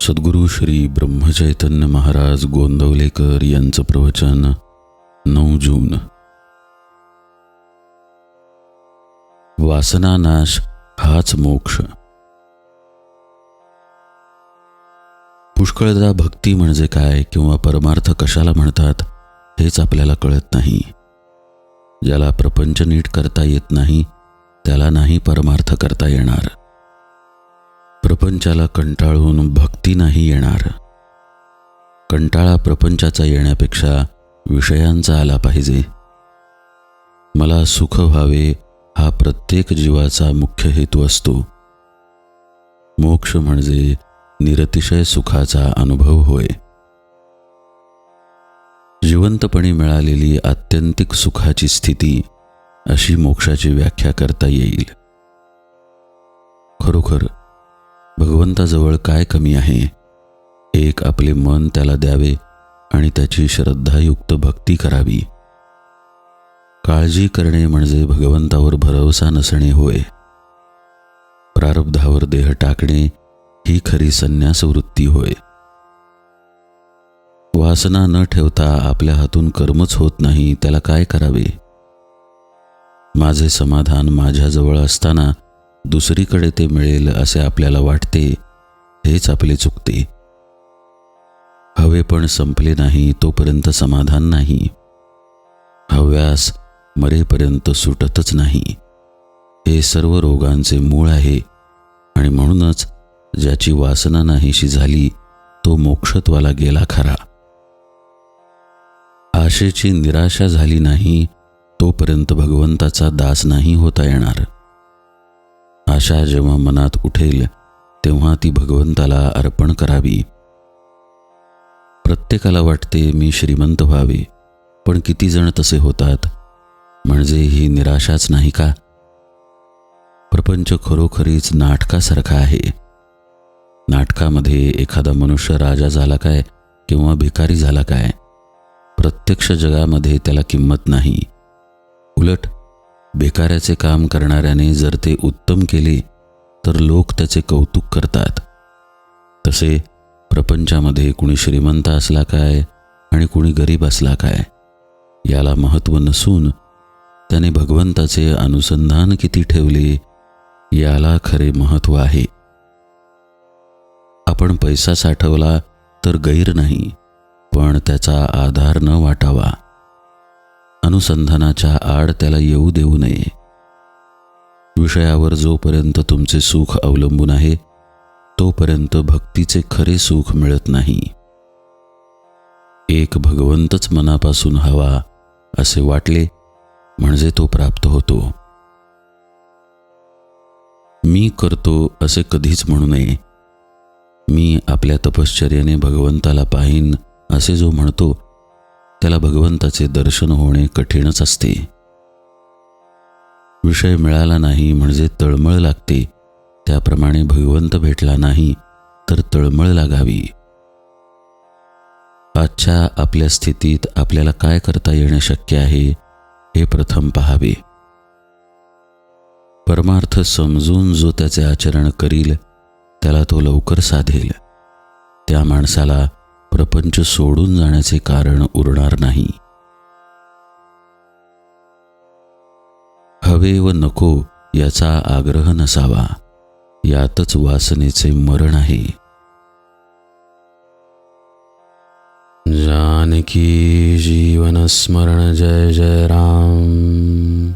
सद्गुरू श्री ब्रह्मचैतन्य महाराज गोंदवलेकर यांचं प्रवचन 9 जून. वासनानाश हाच मोक्ष. पुष्कळदा भक्ती म्हणजे काय किंवा परमार्थ कशाला म्हणतात हेच आपल्याला कळत नाही. ज्याला प्रपंच नीट करता येत नाही त्याला नाही परमार्थ करता येणार. प्रपंचाला कंटाळून भक्ती नाही येणार. कंटाळा प्रपंचाचा येण्यापेक्षा विषयांचा आला पाहिजे. मला सुख व्हावे हा प्रत्येक जीवाचा मुख्य हेतू असतो. मोक्ष म्हणजे निरतिशय सुखाचा अनुभव होय. जिवंतपणी मिळालेली आत्यंतिक सुखाची स्थिती अशी मोक्षाची व्याख्या करता येईल. खरोखर भगवंताजवळ काय कमी आहे? एक आपले मन त्याला द्यावे आणि त्याची श्रद्धायुक्त भक्ती करावी. काळजी करणे म्हणजे भगवंतावर भरवसा नसणे होय. प्रारब्धावर देह टाकणे ही खरी संन्यास वृत्ती होय. वासना न ठेवता आपल्या हातून कर्मच होत नाही, त्याला काय करावे? माझे समाधान माझ्याजवळ असताना दुसरीकडे ते मिळेल असे आपल्याला वाटते, हेच आपले चुकते. हवे पण संपले नाही तोपर्यंत समाधान नाही. हव्यास मरेपर्यंत सुटतच नाही. हे सर्व रोगांचे मूळ आहे आणि म्हणूनच ज्याची वासना नाहीशी झाली तो मोक्षत्वाला गेला खरा. आशेची निराशा झाली नाही तोपर्यंत भगवंताचा दास नाही होता येणार. आशा जेव्हा मनात उठेल तेव्हा ती भगवंताला अर्पण करावी. प्रत्येकाला वाटते मी श्रीमंत व्हावे, पण किती जण तसे होतात? म्हणजे ही निराशाच नाही का? प्रपंच खरोखरीच नाटकासारखा आहे. नाटकामध्ये एखादा मनुष्य राजा झाला काय किंवा भिकारी झाला काय? प्रत्यक्ष जगामध्ये त्याला किंमत नाही. उलट भिकाऱ्याचे काम करणाऱ्याने जर ते उत्तम केले तर लोक त्याचे कौतुक करतात. तसे प्रपंचामध्ये कुणी श्रीमंत असला काय आणि कुणी गरीब असला काय याला महत्त्व नसून त्याने भगवंताचे अनुसंधान किती ठेवले याला खरे महत्त्व आहे. आपण पैसा साठवला तर गैर नाही, पण त्याचा आधार न वाटावा. अनुसंधानाच्या आड त्याला येऊ देऊ नये. विषयावर जोपर्यंत तुमचे सुख अवलंबून आहे तोपर्यंत भक्तीचे खरे सुख मिळत नाही. एक भगवंतच मनापासून हवा असे वाटले म्हणजे तो प्राप्त होतो. मी करतो असे कधीच म्हणू नये. मी आपल्या तपश्चर्येने भगवंताला पाहीन असे जो म्हणतो त्याला भगवंताचे दर्शन होणे कठीणच असते. विषय मिळाला नाही म्हणजे तळमळ लागते, त्याप्रमाणे भगवंत भेटला नाही तर तळमळ लागावी. आजच्या आपल्या स्थितीत आपल्याला काय करता येणे शक्य आहे हे प्रथम पहावे. परमार्थ समजून जो त्याचे आचरण करील त्याला तो लवकर साधेल. त्या माणसाला प्रपंच सोडून जाण्याचे कारण उरणार नाही. हवे व नको याचा आग्रह नसावा, यातच वासनेचे मरण आहे. जानकी जीवन स्मरण जय जय राम.